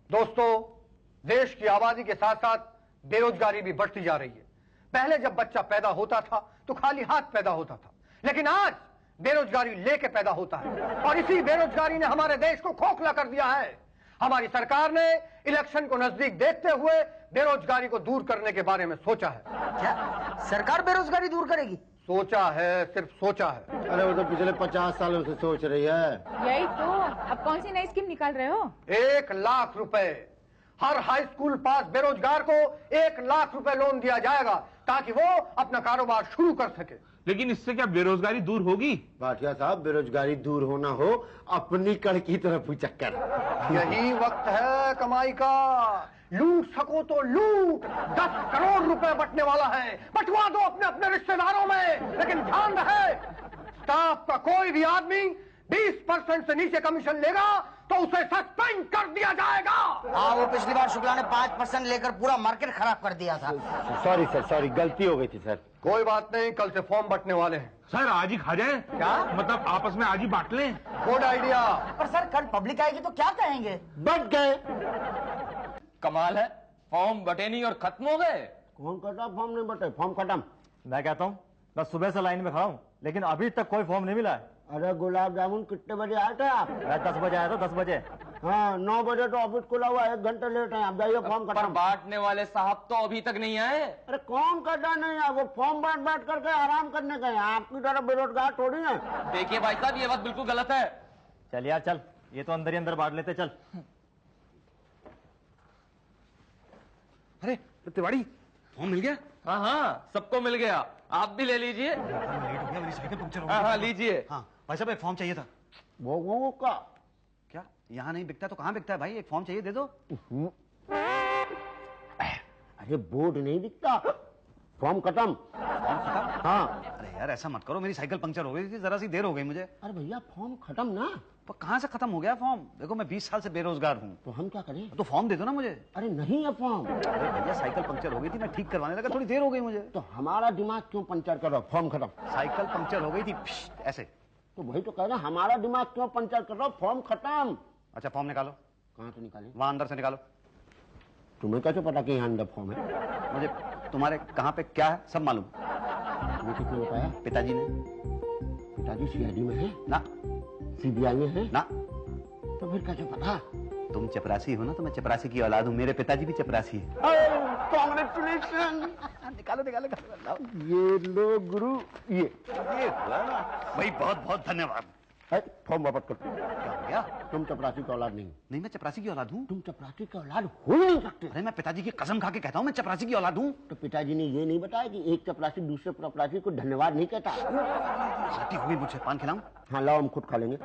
दोस्तों, देश की आबादी के साथ साथ बेरोजगारी भी बढ़ती जा रही है। पहले जब बच्चा पैदा होता था तो खाली हाथ पैदा होता था, लेकिन आज बेरोजगारी लेके पैदा होता है और इसी बेरोजगारी ने हमारे देश को खोखला कर दिया है। हमारी सरकार ने इलेक्शन को नजदीक देखते हुए बेरोजगारी को दूर करने के बारे में सोचा है। क्या सरकार बेरोजगारी दूर करेगी? सोचा है, सिर्फ सोचा है। अरे वो तो पिछले 50 सालों से सोच रही है। यही तो। अब कौन सी नई स्कीम निकाल रहे हो? 1 लाख रुपए हर हाई स्कूल पास बेरोजगार को 1 लाख रुपए लोन दिया जाएगा ताकि वो अपना कारोबार शुरू कर सके। लेकिन इससे क्या बेरोजगारी दूर होगी? भाटिया साहब, बेरोजगारी दूर होना हो अपनी कड़ की तरफ ही चक्कर। यही वक्त है कमाई का। लूट सको तो लूट। 10 करोड़ रुपए बटने वाला है, बंटवा दो अपने अपने रिश्तेदारों में। लेकिन ध्यान रहे, स्टाफ का कोई भी आदमी 20% से नीचे कमीशन लेगा तो उसे सस्पेंड कर दिया जाएगा। हाँ, वो पिछली बार शुक्ला ने 5% लेकर पूरा मार्केट खराब कर दिया था। सॉरी सर, सॉरी, गलती हो गई थी सर। कोई बात नहीं, कल से फॉर्म बंटने वाले हैं। सर आज ही खा जाए? क्या मतलब आपस में आज ही बांट लें? Good idea. पर सर कल पब्लिक आएगी तो क्या कहेंगे? बट गए। कमाल है, फॉर्म बटे नहीं और खत्म हो गए। कौन कटा? फॉर्म नहीं बटे, फॉर्म खत्म। मैं कहता हूँ मैं सुबह से लाइन में खड़ा हूँ, लेकिन अभी तक कोई फॉर्म नहीं मिला है। अरे गुलाब जामुन, कितने बजे आए थे आप? मैं 10 बजे आया था, 10 बजे। हाँ, 9 बजे तो ऑफिस खुला हुआ, 1 घंटे लेट है। आप जाइए, फॉर्म पर खत्म। बांटने वाले साहब तो अभी तक नहीं आए। अरे कौन कटा नहीं है? वो फॉर्म बांट करके आराम करने गए। आपकी तरह बेरोजगार थोड़ी है। देखिए भाई साहब, ये बात बिल्कुल गलत है। चल यार चल, ये तो अंदर ही अंदर बांट लेते। चल। अरे तिवारी, फॉर्म मिल गया? हाँ हाँ, सबको मिल गया। आप भी ले लीजिए। लेट हो गया, मेरी साइकिल पंक्चर हो गई। हाँ हाँ, लीजिए। हाँ भाई साहब, एक फॉर्म चाहिए था। वो का क्या यहाँ नहीं बिकता तो कहाँ बिकता है भाई? एक फॉर्म चाहिए, दे दो। अरे बोर्ड नहीं दिखता, फॉर्म खत्म। फॉर्म खत्म? हाँ। अरे यार ऐसा मत करो, मेरी साइकिल पंक्चर हो गई थी, जरा सी देर हो गई मुझे। अरे भैया, फॉर्म खत्म ना। पर कहाँ से खत्म हो गया फॉर्म? देखो मैं 20 साल से बेरोजगार हूँ। तो हम क्या करें? तो फॉर्म दे दो ना मुझे। अरे नहीं है फॉर्म। अरे भैया साइकिल पंक्चर हो गई थी, मैं ठीक करवाने लगा, थोड़ी देर हो गई मुझे। तो हमारा दिमाग क्यों पंचर कर रहा? फॉर्म खत्म। साइकिल पंक्चर हो गई थी ऐसे। तो वही तो कह रहे हैं, हमारा दिमाग क्यों पंचर कर रहा? फॉर्म खत्म। अच्छा फॉर्म निकालो। कहाँ से निकालें? वहां अंदर से निकालो। तुम्हें कैसे पता कि यहाँ अंदर फॉर्म है? मुझे तुम्हारे कहाँ पे क्या है सब मालूम। तुम्हें किसने बताया? पिताजी ने। पिताजी सीआईडी में है ना। सीबीआई में है ना। तो फिर कैसे पता? तुम चपरासी हो ना, तो मैं चपरासी की औलाद हूँ। मेरे पिताजी भी चपरासी है। कांग्रेचुलेशन। निकालो निकालो निकालो। ये लो गुरु, ये भाई बहुत बहुत धन्यवाद। फॉर्म वापस कर। क्या हो गया? तुम चपरासी का औलाद नहीं। नहीं मैं चपरासी की औलाद हूँ। तुम चपरासी का औलाद हो नहीं सकते। अरे मैं पिताजी की कसम खा के कहता हूँ मैं चपरासी की औलाद हूँ। तो पिताजी ने ये नहीं बताया कि एक चपरासी दूसरे चपरासी को धन्यवाद नहीं कहता? गलती हुई मुझसे, पान खिलाऊं? हाँ लाओ, हम खुद खा लेंगे।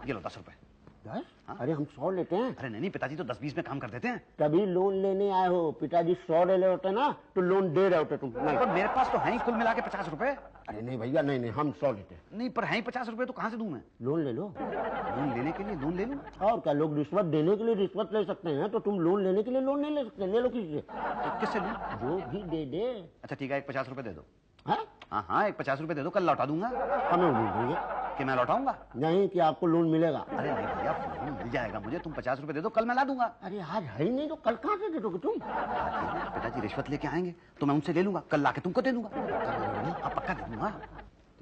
ये लो 10 रुपए। 10? अरे हम 100 लेते हैं। अरे नहीं पिताजी तो 10-20 में काम कर देते हैं। तभी लोन लेने आए हो। पिताजी 100 ले रहे होते ना तो लोन दे रहे होते तुम। नहीं, पर मेरे पास तो है ही कुल मिला के 50 रुपए। अरे नहीं भैया, नहीं नहीं, हम 100 लेते हैं। नहीं पर है ही 50 रुपए, तो कहाँ से दूं मैं? लोन ले लो। लोन लेने के लिए लोन ले लूं? और क्या, लोग रिश्वत देने के लिए रिश्वत ले सकते हैं, तो तुम लोन लेने के लिए लोन नहीं ले सकते? ले लो किसी से। तो किससे लूं? जो भी दे दे। अच्छा ठीक है, एक 50 रुपए दे दो। हाँ? हाँ हाँ, एक 50 रुपए दे दो, कल लौटा दूंगा। हमें उम्मीद नहीं है कि मैं लौटाऊंगा? नहीं कि आपको लोन मिलेगा। अरे नहीं भैया, फोन मिल जाएगा मुझे। तुम 50 रुपए दे दो, कल मैं ला दूंगा। अरे आज है ही नहीं तो कल कहाँ से दे दोगे तुम? पिताजी रिश्वत लेके आएंगे तो मैं उनसे ले लूंगा, कल लाके तुमको दे दूंगा। हाँ पक्का दे दूंगा।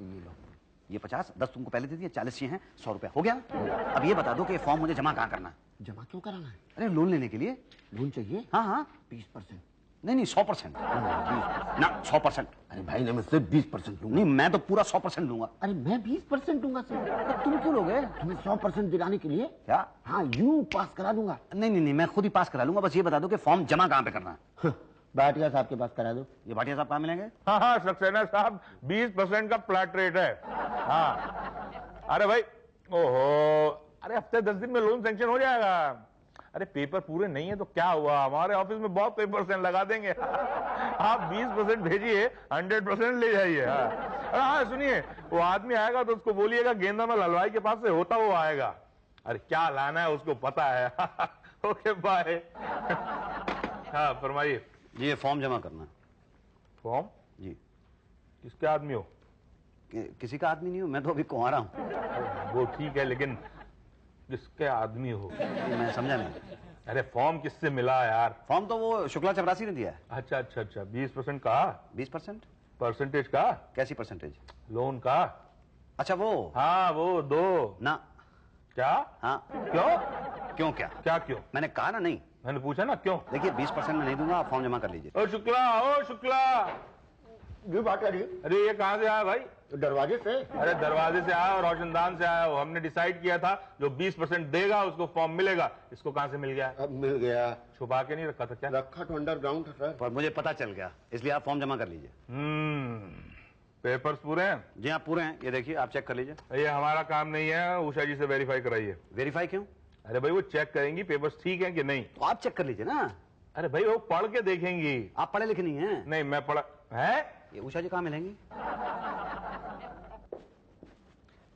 ये लो, ये 50, 10 तुमको पहले दे दिए, 40 ये हैं, 100 रुपए हो गया। अब ये बता दो कि फॉर्म मुझे जमा कहाँ करना है? जमा क्यों कराना है? अरे लोन लेने के लिए। लोन चाहिए? हाँ हाँ। 20%। नहीं 100%। ना 100%। अरे भाई ने मुझसे 20% लूंगा। नहीं मैं तो पूरा 100% लूंगा। अरे मैं 20% दूंगा सर। तो तुम क्यों लोगे? तुम्हें 100% दिलाने के लिए। क्या? हाँ, यूं पास करा दूंगा। नहीं नहीं नहीं, मैं खुद ही पास करा लूंगा। बस ये बता दो कि फॉर्म जमा कहाँ पे करना है? भाटिया साहब के पास करा दो। ये भाटिया साहब कहाँ मिलेंगे? हाँ हाँ सक्सेना साहब, 20% का फ्लैट रेट है। हाँ अरे भाई, ओहो, अरे हफ्ते 10 दिन में लोन सैंक्शन हो जाएगा। अरे पेपर पूरे नहीं है तो क्या हुआ, हमारे ऑफिस में बहुत पेपर्स हैं, लगा देंगे। आप 20% भेजिए, 100% ले जाइए। अरे हाँ सुनिए, वो आदमी आएगा तो उसको बोलिएगा गेंदा में हलवाई के पास से होता वो आएगा। अरे क्या लाना है उसको पता है। Okay bye. हाँ फरमाइए। ये फॉर्म जमा करना है। फॉर्म? जी। किसके आदमी हो? किसी का आदमी नहीं हूँ मैं तो, अभी कुंवारा हूँ। वो ठीक है, लेकिन किसके आदमी हो? मैं समझा नहीं। अरे फॉर्म किससे मिला यार? फॉर्म तो वो शुक्ला चपरासी ने दिया है। अच्छा अच्छा अच्छा, 20% का? 20%? परसेंटेज का? कैसी परसेंटेज? लोन का? अच्छा वो। हाँ वो दो ना। क्या? हाँ। क्यों? क्या? क्या क्यों? मैंने कहा ना नहीं। मैंने पूछा ना क्यों। देखिए 20% में नहीं दूंगा, आप फॉर्म जमा कर लीजिए। ओ शुक्ला जी बात करिए। अरे ये कहाँ से आया भाई? दरवाजे से। अरे दरवाजे से आया और रोशनदान से आया हो। हमने डिसाइड किया था जो 20% देगा उसको फॉर्म मिलेगा। इसको कहाँ से मिल गया? अब मिल गया। छुपा के नहीं रखा था क्या? रखा तो अंडरग्राउंड था सर। पर मुझे पता चल गया, इसलिए आप फॉर्म जमा कर लीजिए। पेपर्स पूरे हैं? जी आप पूरे हैं, ये देखिए आप चेक कर लीजिए। ये हमारा काम नहीं है, उषा जी से वेरीफाई कराइए। वेरीफाई क्यों? अरे भाई वो चेक करेंगी पेपर्स ठीक है कि नहीं। तो आप चेक कर लीजिए ना। अरे भाई वो पढ़ के देखेंगी। आप पढ़े लिखे नहीं हैं। नहीं मैं पढ़ा है। ये उषा जी कहाँ मिलेंगी?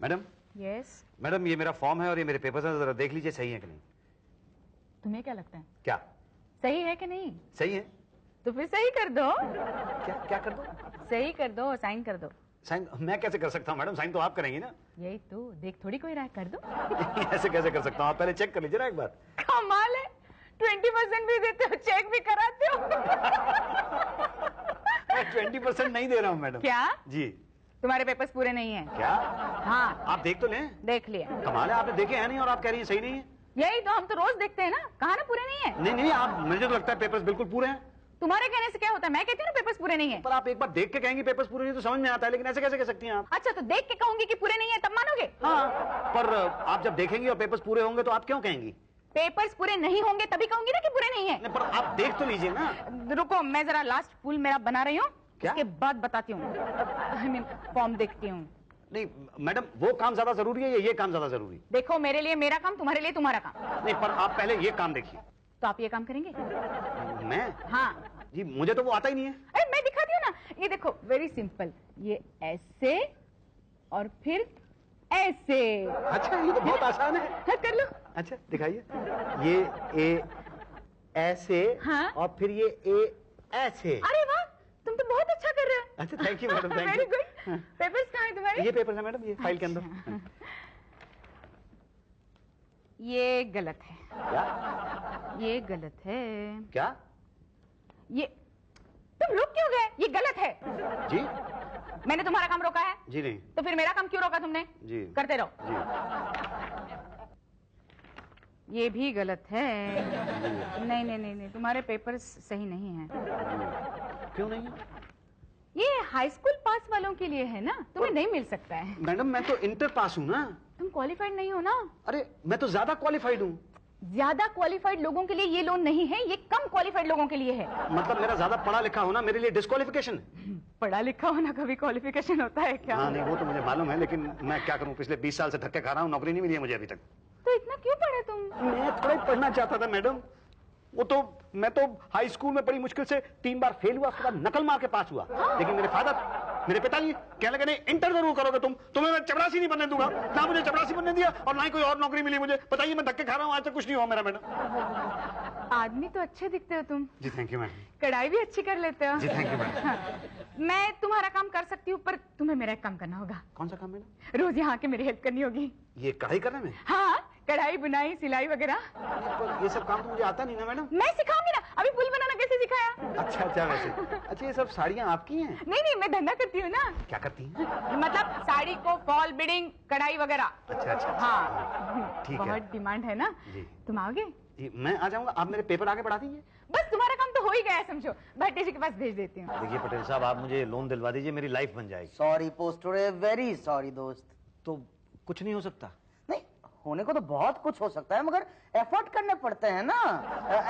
मैडम। यस। मैडम ये मेरा फॉर्म है और ये मेरे पेपर्स हैं, जरा देख लीजिए सही है कि नहीं। तुम्हें क्या लगता है क्या सही है कि नहीं? सही है? तो फिर सही कर दो। क्या क्या कर दो? सही कर दो, साइन कर दो। साइन मैं कैसे कर सकता हूँ मैडम? साइन तो आप करेंगी ना। यही तो, देख थोड़ी कोई रहा है, कर दो। ऐसे कैसे कर सकता हूँ? आप पहले चेक कर लीजिए ना एक बार। कमाल है, 20% भी देते हो, चेक भी कराते हो। मैं 20% नहीं दे रहा हूँ मैडम। क्या? जी। तुम्हारे पेपर्स पूरे नहीं है। क्या? हाँ आप देख तो लें। देख लिया। कमाल है, आपने देखे हैं नहीं और आप कह रही हैं सही नहीं है। यही तो, हम तो रोज देखते हैं ना, कहा ना पूरे नहीं है। नहीं नहीं, आप मुझे तो लगता है पेपर्स बिल्कुल पूरे हैं। तुम्हारे कहने से क्या होता है? मैं कहती हूँ ना पेपर्स पूरे नहीं है। पर आप एक बार देख के कहेंगी पेपर्स पूरे नहीं तो समझ में आता है, लेकिन ऐसे कैसे कह सकती हैं आप? अच्छा तो देख के कहूंगी कि पूरे नहीं है तब मानोगे? हाँ, पर आप जब देखेंगी और पेपर्स पूरे होंगे तो आप क्यों कहेंगी? पेपर्स पूरे नहीं होंगे तभी कहूंगी ना कि पूरे नहीं है। नहीं, पर आप देख तो लीजिए ना। रुको, मैं जरा लास्ट फूल मेरा बना रही हूँ, क्या? उसके बाद बताती हूँ। आई मीन फॉर्म देखती हूँ। नहीं मैडम, वो काम ज्यादा जरूरी है या ये काम ज्यादा जरूरी? देखो, मेरे लिए मेरा काम, तुम्हारे लिए तुम्हारा काम। नहीं, पर आप पहले ये काम देखिए। तो आप ये काम करेंगे? मैं? हाँ जी मुझे तो वो आता ही नहीं है। अरे मैं दिखाती हूँ ना, ये देखो, वेरी सिंपल। ये ऐसे और फिर ऐसे। अच्छा ये तो बहुत आसान है। हाँ, कर लो। अच्छा दिखाइए। ये ए ऐसे। हाँ? और फिर ये ए ऐसे। अरे वाह, तुम तो बहुत अच्छा कर रहे हो। अच्छा thank you madam, thank very you. Good. Papers कहाँ है तुम्हारे? ये पेपर है मैडम, ये फाइल के अंदर। ये गलत है। क्या? ये गलत है। क्या? ये तुम रुक क्यों गए? ये गलत है। जी? मैंने तुम्हारा काम रोका है? जी नहीं। तो फिर मेरा काम क्यों रोका तुमने? जी। करते रहो। जी। ये भी गलत है। नहीं नहीं नहीं नहीं, तुम्हारे पेपर्स सही नहीं हैं। क्यों नहीं है? ये हाई स्कूल पास वालों के लिए है ना, तुम्हें नहीं मिल सकता है। मैडम मैं तो इंटर पास हूँ ना। तुम क्वालिफाइड नहीं हो ना। अरे मैं तो ज्यादा क्वालिफाइड हूँ। ज्यादा क्वालिफाइड लोगों के लिए ये लोन नहीं है, ये कम क्वालिफाइड लोगों के लिए है। मतलब मेरा ज्यादा पढ़ा लिखा होना मेरे लिए डिस्क्वालिफिकेशन है? पढ़ा लिखा होना कभी क्वालिफिकेशन होता है क्या? हाँ नहीं वो तो मुझे मालूम है, लेकिन मैं क्या करूँ, पिछले 20 साल से धक्के खा रहा हूँ, नौकरी नहीं मिली है मुझे अभी तक। तो इतना क्यों पढ़े तुम? मैं थोड़ा ही पढ़ना चाहता था मैडम। वो तो मैं तो हाई स्कूल में बड़ी मुश्किल से 3 बार फेल हुआ, उसके बाद नकल मार के पास हुआ। लेकिन मेरे फादर, मेरे पिताजी कहने लगे नहीं इंटर जरूर करोगे तुम, तुम्हें मैं चपरासी नहीं बनने दूंगा। ना मुझे चपरासी बनने दिया और ना ही कोई और नौकरी मिली मुझे। बताइए मैं धक्के खा रहा हूँ, आज तक कुछ नहीं हुआ मेरा मैडम। आदमी तो अच्छे दिखते हो तुम। जी थैंक यू मैडम। कढ़ाई भी अच्छी कर लेते हो। जी थैंक यू मैडम। हाँ, मैं तुम्हारा काम कर सकती हूँ, पर तुम्हें मेरा एक काम करना होगा। कौन सा काम मैडम? रोज यहाँ के मेरी हेल्प करनी होगी। ये कढ़ाई करने में? हाँ, कढ़ाई बुनाई सिलाई वगैरह। पर ये सब काम तो मुझे आता नहीं ना मैडम। मैं सिखाऊंगी ना, अभी फूल बनाना कैसे सिखाया? अच्छा अच्छा वैसे। अच्छा ये सब साड़ियाँ आपकी हैं? नहीं नहीं, मैं धंधा करती हूँ ना। क्या करती हैं? मतलब साड़ी को फॉल बिडिंग कढ़ाई वगैरह। अच्छा अच्छा। हाँ ठीक है। बहुत डिमांड है ना। जी। तुम आओगे? जी मैं आ जाऊंगा, आप मेरे पेपर आगे बढ़ा दीजिए। बस तुम्हारा काम तो हो ही गया है, समझो। भट्टी जी के पास भेज देती हूँ। देखिए पटेल साहब, आप मुझे लोन दिलवा दीजिए, मेरी लाइफ बन जाएगी। सॉरी पोस्टर, वेरी सॉरी दोस्त। तो कुछ नहीं हो सकता? नहीं होने को तो बहुत कुछ हो सकता है, मगर एफर्ट करने पड़ते हैं ना।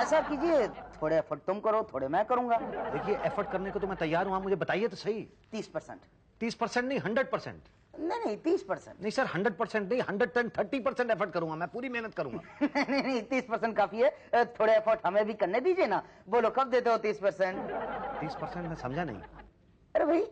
ऐसा कीजिए, थोड़े एफर्ट तुम करो, थोड़े मैं करूंगा। देखिए एफर्ट करने को तो मैं तैयार हूँ, आप मुझे बताइए तो सही। 30%। 30% नहीं, 100%। नहीं 30%। नहीं सर 100% नहीं, 130% एफर्ट करूंगा, मैं पूरी मेहनत करूंगा। नहीं 30% काफी है, थोड़े एफर्ट हमें भी करने दीजिए ना। बोलो कब देते हो 30%? 30% मैं समझा नहीं। अरे भाई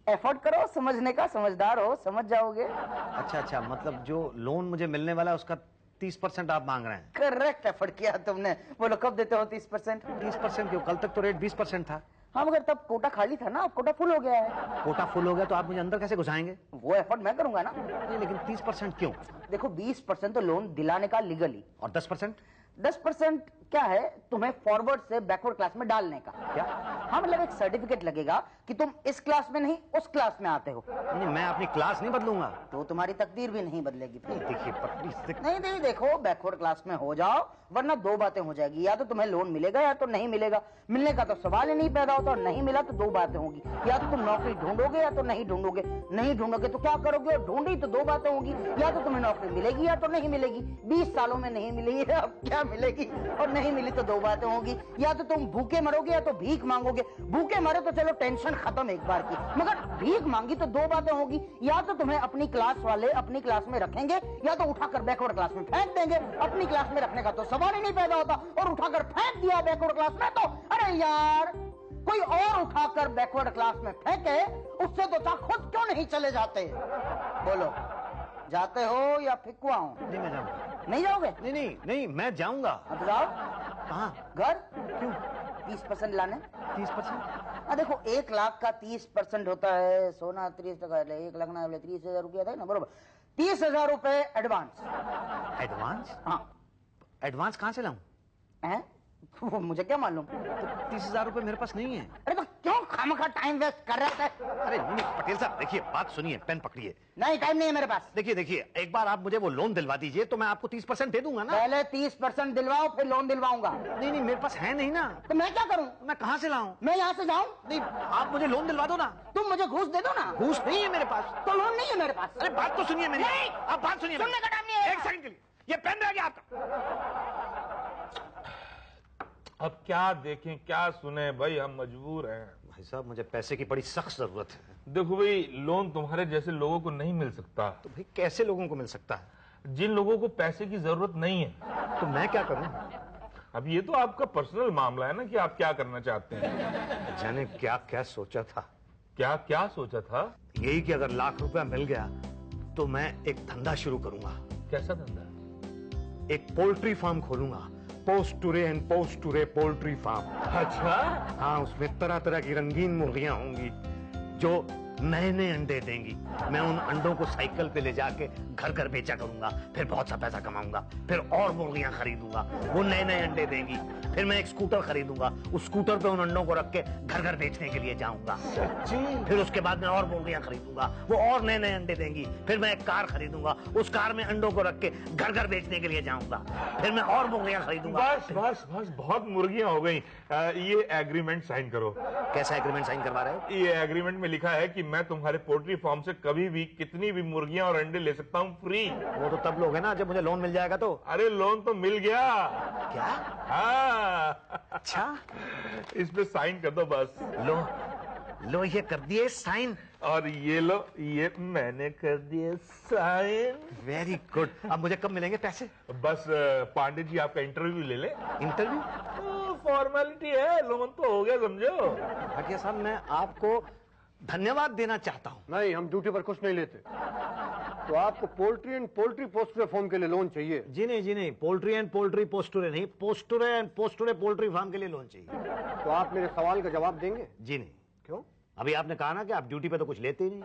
एफर्ट करो, समझने का समझदार हो, समझ जाओगे। अच्छा अच्छा, मतलब जो लोन मुझे मिलने वाला है उसका 30% आप मांग रहे हैं? करेक्ट एफर्ट किया तुमने। बोलो कब देते हो 30%? 30% क्यों? कल तक तो रेट 20% था। हाँ मगर तब कोटा खाली था ना, अब कोटा फुल हो गया है। कोटा फुल हो गया तो आप मुझे अंदर कैसे घुसाएंगे? वो एफर्ट मैं करूंगा ना। नहीं लेकिन 30% क्यों? देखो 20% तो लोन दिलाने का लीगली, और 10%? 10% क्या है, तुम्हें फॉरवर्ड से बैकवर्ड क्लास में डालने का। क्या? हाँ मतलब एक सर्टिफिकेट लगेगा कि तुम इस क्लास में नहीं उस क्लास में आते हो। नहीं मैं अपनी क्लास नहीं बदलूंगा। तो तुम्हारी तकदीर भी नहीं बदलेगी फिर। देखिए प्लीज। नहीं देखो, बैकवर्ड क्लास में हो जाओ वरना दो बातें हो जाएगी, या तो तुम्हें लोन मिलेगा या तो नहीं मिलेगा। मिलने का तो सवाल ही नहीं पैदा होता, और नहीं मिला तो दो बातें होगी, या तो तुम नौकरी ढूंढोगे या तो नहीं ढूंढोगे। नहीं ढूंढोगे तो क्या करोगे, और ढूंढी तो दो बातें होगी, या तो तुम्हें नौकरी मिलेगी या तो नहीं मिलेगी। 20 सालों में नहीं मिली है, अब क्या मिलेगी, और नहीं मिली तो दो बातें होगी, या तो तुम भूखे मरोगे या तो भीख मांगोगे। भूखे मरे तो चलो टेंशन खत्म एक बार की, मगर भीख मांगी तो दो बातें होगी, या तो तुम्हें अपनी क्लास वाले अपनी क्लास में रखेंगे या तो उठाकर बैकवर्ड क्लास में फेंक देंगे। अपनी क्लास में रखने का तो सवाल ही नहीं पैदा होता, और उठाकर फेंक दिया बैकवर्ड क्लास में तो अरे यार कोई और उठाकर बैकवर्ड क्लास में फेंके, उससे तो चाहे खुद क्यों नहीं चले जाते। बोलो जाते हो या फिकवाऊं? नहीं मैं जाऊंगा। नहीं जाओगे? नहीं मैं जाऊंगा। अब जाओ। कहाँ? घर क्यों? 30% लाने। 30%? हाँ देखो 1 लाख का 30% होता है, सोना 30%, 1 लाख ना 30,000 रुपया था ना, बरोबर। 30,000 रुपए एडवांस। एडवांस? हाँ। एडवांस कहाँ से लाऊं? हैं? वो मुझे क्या मालूम। तो 30,000 रुपए मेरे पास नहीं है। अरे तो क्यों खामखा टाइम वेस्ट कर रहे थे? अरे नहीं पटेल साहब देखिए, बात सुनिए, पेन पकड़िए। नहीं टाइम नहीं है मेरे पास। देखिए एक बार आप मुझे वो लोन दिलवा दीजिए तो मैं आपको 30% दे दूंगा ना। पहले 30% दिलवाओ फिर लोन दिलवाऊंगा। नहीं मेरे पास है नहीं ना। तो मैं क्या करूं? मैं कहाँ से लाऊं? मैं यहाँ से जाऊं? नहीं आप मुझे लोन दिलवा दो ना। तुम मुझे घूस दे दो ना। घूस नहीं है मेरे पास। तो लोन नहीं है मेरे पास। अरे बात तो सुनिए मेरी। नहीं। आप बात सुनिए। सुनने का टाइम नहीं है। 1 सेकंड के लिए ये पेन रह गया आपका। अब क्या देखें क्या सुने भाई, हम मजबूर हैं। भाई साहब मुझे पैसे की बड़ी सख्त जरूरत है। देखो भाई, लोन तुम्हारे जैसे लोगों को नहीं मिल सकता। तो भाई कैसे लोगों को मिल सकता है? जिन लोगों को पैसे की जरूरत नहीं है। तो मैं क्या करूं? अब ये तो आपका पर्सनल मामला है ना कि आप क्या करना चाहते हैं। जाने क्या क्या सोचा था। क्या क्या सोचा था? यही कि अगर लाख रुपया मिल गया तो मैं एक धंधा शुरू करूंगा। कैसा धंधा? एक पोल्ट्री फार्म खोलूंगा। पोस्ट टूरे एंड पोस्ट टूरे पोल्ट्री फार्म। अच्छा। हाँ उसमें तरह तरह की रंगीन मुर्गियां होंगी जो नए नए अंडे देंगी। मैं उन अंडों को साइकिल पे ले जाके घर घर बेचा करूंगा, फिर बहुत सा पैसा कमाऊंगा, फिर और मुर्गियां खरीदूंगा, वो नए नए अंडे देंगी। फिर मैं एक स्कूटर खरीदूंगा, उस स्कूटर पे उन अंडों को रख के घर घर बेचने के लिए जाऊंगा। फिर उसके बाद मैं और मुर्गियां खरीदूंगा, वो और नए नए अंडे देंगी। फिर मैं एक कार खरीदूंगा, उस कार में अंडों को रख के घर घर बेचने के लिए जाऊंगा। फिर मैं और मुर्गियां खरीदूंगा। बस बहुत मुर्गियां हो गई। ये एग्रीमेंट साइन करो। कैसा एग्रीमेंट साइन करवा रहे हो? ये एग्रीमेंट में लिखा है कि मैं तुम्हारे पोल्ट्री फार्म से कभी भी कितनी भी मुर्गियां और अंडे ले सकता हूँ फ्री। वो तो तब लोग है ना जब मुझे लोन मिल जाएगा तो। अरे लोन तो मिल गया। क्या? हाँ। अच्छा इस पे साइन कर दो बस। लो ये कर दिए साइन। और ये लो, ये मैंने कर दिए साइन। Very good. अब मुझे कब मिलेंगे पैसे? बस पांडे जी आपका इंटरव्यू ले ले। इंटरव्यू? फॉर्मेलिटी है, लोन तो हो गया समझो। भाटिया साहब मैं आपको धन्यवाद देना चाहता हूँ। नहीं, हम ड्यूटी पर कुछ नहीं लेते। तो आपको पोल्ट्री एंड पोल्ट्री पोस्टुरे फॉर्म के लिए लोन चाहिए? जी नहीं, पोल्ट्री एंड पोल्ट्री पोस्टुरे नहीं, पोस्टुरे एंड पोस्टुरे पोल्ट्री फार्म के लिए लोन चाहिए। तो आप मेरे सवाल का जवाब देंगे? जी नहीं। क्यों? अभी आपने कहा ना कि आप ड्यूटी पे तो कुछ लेते ही नहीं।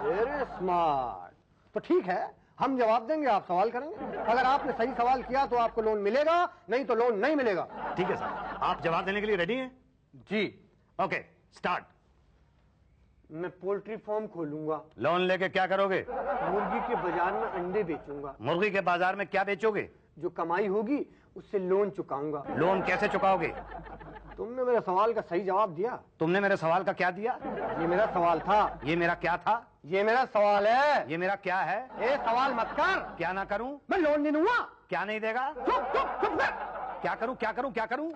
Very smart. तो ठीक है, हम जवाब देंगे, आप सवाल करेंगे। अगर आपने सही सवाल किया तो आपको लोन मिलेगा, नहीं तो लोन नहीं मिलेगा। ठीक है सर, आप जवाब देने के लिए रेडी हैं? जी। Okay start. मैं पोल्ट्री फार्म खोलूंगा। लोन लेके क्या करोगे? मुर्गी के बाजार में अंडे बेचूंगा। मुर्गी के बाजार में क्या बेचोगे? जो कमाई होगी उससे लोन चुकाऊंगा। लोन कैसे चुकाओगे? तुमने मेरे सवाल का सही जवाब दिया। तुमने मेरे सवाल का क्या दिया? ये मेरा सवाल था। ये मेरा क्या था? ये मेरा सवाल है। ये मेरा क्या है? ए सवाल मत कर। क्या ना करूं? मैं लोन नहीं दूंगा। क्या नहीं देगा? चुप चुप चुप कर। क्या करूं क्या करूं क्या करूं?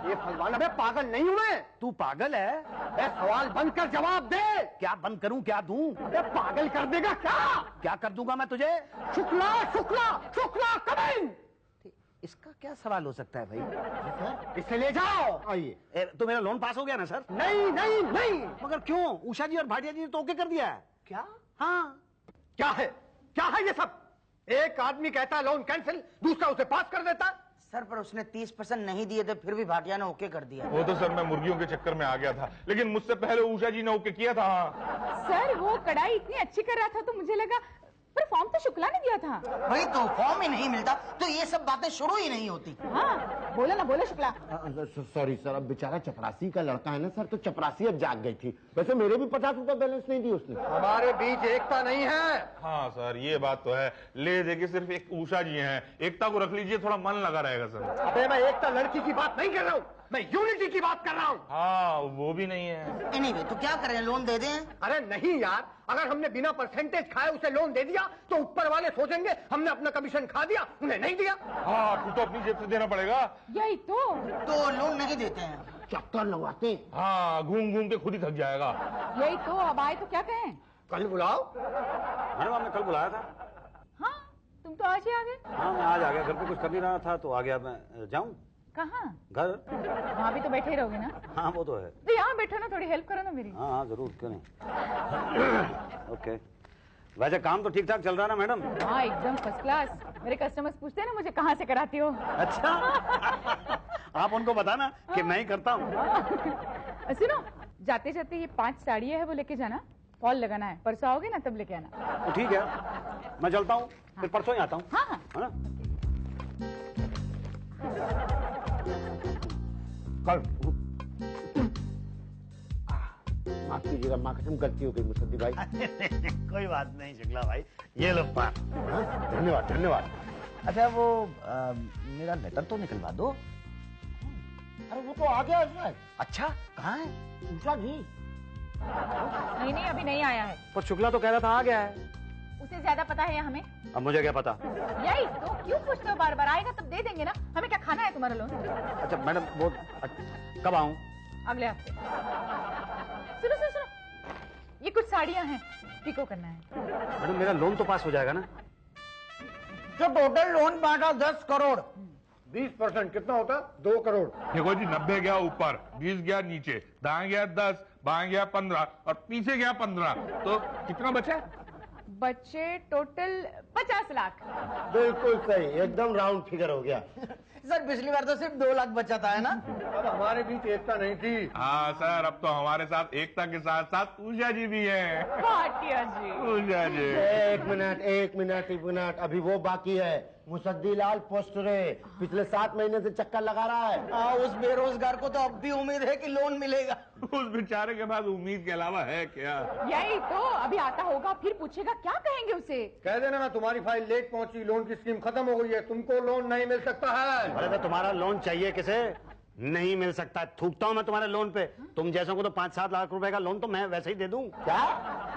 ये फलवान, अबे पागल नहीं हूं मैं। तू पागल है? ए सवाल बंद कर, जवाब दे। क्या बंद करूं क्या दूं? अबे पागल कर देगा क्या? क्या कर दूंगा मैं तुझे? शुक्ला शुक्ला शुक्ला कमिंग। इसका क्या सवाल हो सकता है भाई? इसे ले जाओ। आइए। तो मेरा लोन पास हो गया ना सर? नहीं नहीं नहीं। मगर क्यों? उषा जी और भाटिया जी ने तो ओके कर दिया है। क्या? हाँ। क्या है ये सब? एक आदमी कहता है लोन कैंसिल, दूसरा उसे पास कर देता है। सर पर उसने 30% नहीं दिए थे, फिर भी भाटिया ने ओके कर दिया। वो तो सर मैं मुर्गियों के चक्कर में आ गया था, लेकिन मुझसे पहले उषा जी ने ओके किया था। सर वो कढ़ाई इतनी अच्छी कर रहा था तो मुझे लगा, पर फॉर्म तो शुक्ला ने दिया था। वही तो, फॉर्म ही नहीं मिलता तो ये सब बातें शुरू ही नहीं होती। हाँ बोला ना, बोला शुक्ला। सॉरी सर, अब बेचारा चपरासी का लड़का है ना सर, तो चपरासी अब जाग गई थी। वैसे मेरे भी 50 रुपए बैलेंस नहीं दी उसने। हमारे बीच एकता नहीं है। हाँ सर ये बात तो है, ले देके सिर्फ एक उषा जी हैं, एकता को रख लीजिए, थोड़ा मन लगा रहेगा सर। अबे मैं एकता लड़की की बात नहीं कर रहा हूँ, मैं यूनिटी की बात कर रहा हूँ। हाँ वो भी नहीं है। एनीवे, तो क्या करें, लोन दे दें? अरे नहीं यार, अगर हमने बिना परसेंटेज खाए उसे लोन दे दिया तो ऊपर वाले सोचेंगे हमने अपना कमीशन खा दिया, उन्हें नहीं दिया। हाँ तू तो अपनी जेब से देना पड़ेगा। यही तो लोन नहीं देते हैं। चक्कर लगवाते। हाँ घूम घूम के खुद ही थक जाएगा। यही तो, अब आए तो क्या कहें? कल बुलाओ। मैडम आपने कल बुलाया था? हाँ तुम तो आज ही आ गए। हाँ मैं आज आ गया, घर पे कुछ कर नहीं रहा था तो आ गया। मैं जाऊँ कहाँ? घर? वहाँ भी तो बैठे ही रहोगे ना? हाँ वो तो है। तो यहाँ बैठो ना, थोड़ी हेल्प करो ना मेरी। हाँ हाँ जरूर, क्यों नहीं। ओके, वैसे काम तो ठीक ठाक चल रहा है ना मैडम? हाँ एकदम फर्स्ट क्लास। मेरे कस्टमर्स पूछते हैं ना मुझे कहाँ से कराती हो। अच्छा। आप उनको बताना कि मैं ही करता हूँ। सुनो, जाते जाते ये 5 साड़ियाँ है वो लेके जाना, फॉल लगाना है, परसों आओगे ना तब लेके आना। तो ठीक है, मैं चलता हूँ, फिर परसों ही आता हूँ। हाँ हाँ है ना? कल माफ कीजिएगा, माँ कसम गलती हो गई मुसद्दी भाई। कोई बात नहीं शुक्ला भाई, ये लो पान। धन्यवाद धन्यवाद। अच्छा वो मेरा लेटर तो निकलवा दो। अरे वो तो आ गया शायद। अच्छा कहाँ है? उषा जी। नहीं नहीं अभी नहीं आया है, पर शुक्ला तो कह रहा था आ गया है। उसे ज्यादा पता है या हमें? अब मुझे क्या पता। यही तो, क्यों पूछते हो बार बार? आएगा तब दे देंगे ना, हमें क्या खाना है तुम्हारा लोन? अच्छा मैडम वो कब आऊँ? अगले हफ्ते। सुनो सुनो सुनो, ये कुछ साड़ियाँ हैं, पिको करना है। मैडम मेरा लोन तो पास हो जाएगा ना? तो टोटल लोन बांटा 10 करोड़। 20% कितना होता? 2 करोड़। देखो जी 90 गया ऊपर, 20 गया नीचे, दाएं गया 10, बाएं गया 15 और पीछे गया 15, तो कितना बचा? बच्चे टोटल 50 लाख। बिल्कुल सही, एकदम राउंड फिगर हो गया। सर पिछली बार तो सिर्फ 2 लाख बचा था, है ना? अब हमारे बीच एकता नहीं थी। हाँ सर अब तो हमारे साथ एकता के साथ साथ उषा जी भी हैं। भाटिया जी। उषा जी। एक मिनट, अभी वो बाकी है। मुसद्दी लाल पोस्टरे पिछले 7 महीने से चक्कर लगा रहा है। हाँ, उस बेरोजगार को तो अब भी उम्मीद है कि लोन मिलेगा। उस बेचारे के पास उम्मीद के अलावा है क्या? यही तो, अभी आता होगा फिर पूछेगा, क्या कहेंगे उसे? कह देना मैं तुम्हारी फाइल लेट पहुंची, लोन की स्कीम खत्म हो गई है, तुमको लोन नहीं मिल सकता है। अरे तो तुम्हारा लोन चाहिए किसे? नहीं मिल सकता। थूकता हूँ मैं तुम्हारे लोन पे। तुम जैसों को तो 5-7 लाख रुपए का लोन तो मैं वैसे ही दे दूं। क्या?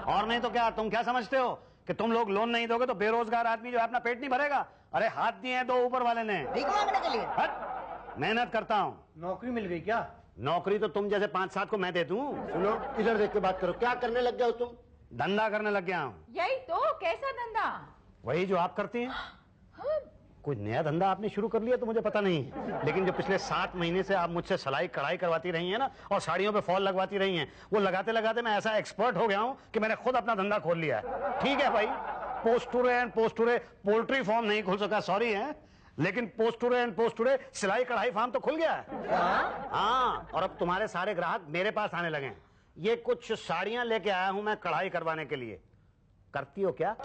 और नहीं तो क्या? तुम क्या समझते हो कि तुम लोग लोन नहीं दोगे तो बेरोजगार आदमी जो है अपना पेट नहीं भरेगा? अरे हाथ दिए हैं 2 ऊपर वाले ने। भीख मांगने के लिए? हट, मेहनत करता हूँ। नौकरी मिल गई क्या? नौकरी तो तुम जैसे 5-7 को मैं दे दूं। सुनो, इधर देख के बात करो, क्या करने लग गए हो तुम? धंधा करने लग गया हूँ। यही तो, कैसा धंधा? वही जो आप करती हैं। कोई नया धंधा आपने शुरू कर लिया तो मुझे पता नहीं है, लेकिन जो पिछले 7 महीने से आप मुझसे सिलाई कढ़ाई करवाती रही हैं ना, और साड़ियों पे फॉल लगवाती रही हैं, वो लगाते लगाते मैं ऐसा एक्सपर्ट हो गया हूं कि मैंने खुद अपना धंधा खोल लिया है। ठीक है भाई, पोस्टुरे पोल्ट्री फार्म नहीं खुल सका, सॉरी है, लेकिन पोस्टुरे सिलाई कढ़ाई फार्म तो खुल गया है। हाँ, और अब तुम्हारे सारे ग्राहक मेरे पास आने लगे हैं। ये कुछ साड़ियां लेके आया हूं मैं कढ़ाई करवाने के लिए। करती हो क्या?